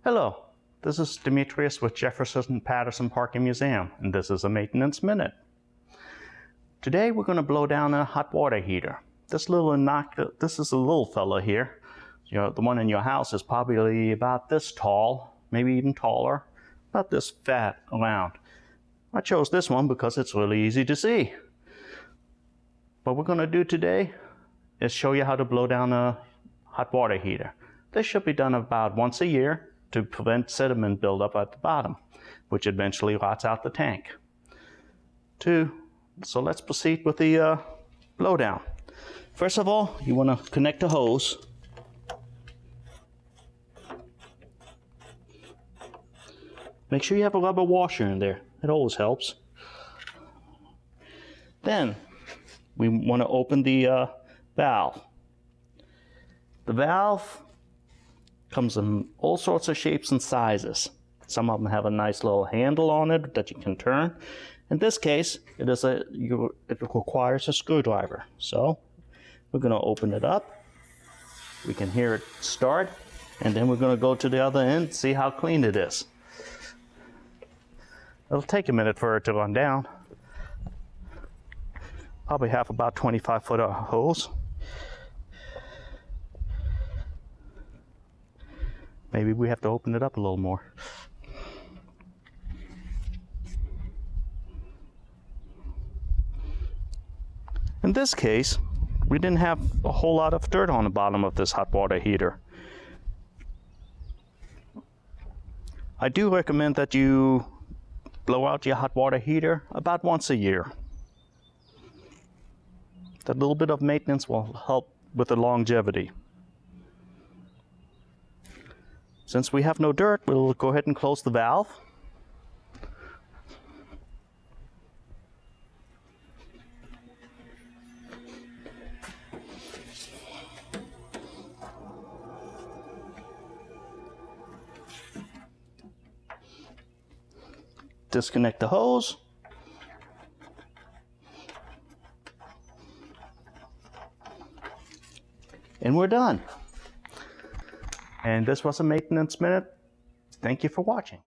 Hello, this is Demetrius with Jefferson Patterson Park and Museum, and this is a Maintenance Minute. Today we're going to blow down a hot water heater. This is a little fella here. The one in your house is probably about this tall, maybe even taller, about this fat around. I chose this one because it's really easy to see. What we're going to do today is show you how to blow down a hot water heater. This should be done about once a year to prevent sediment buildup at the bottom, which eventually rots out the tank. So let's proceed with the blowdown. First of all, you want to connect the hose. Make sure you have a rubber washer in there. It always helps. Then we want to open the valve. The valve comes in all sorts of shapes and sizes. Some of them have a nice little handle on it that you can turn. In this case, it requires a screwdriver. So we're going to open it up. We can hear it start, and then we're going to go to the other end and see how clean it is. It'll take a minute for it to run down. Probably have about 25-foot hose. Maybe we have to open it up a little more. In this case, we didn't have a whole lot of dirt on the bottom of this hot water heater. I do recommend that you blow out your hot water heater about once a year. That little bit of maintenance will help with the longevity. Since we have no dirt, we'll go ahead and close the valve. Disconnect the hose. And we're done. And this was a Maintenance Minute. Thank you for watching.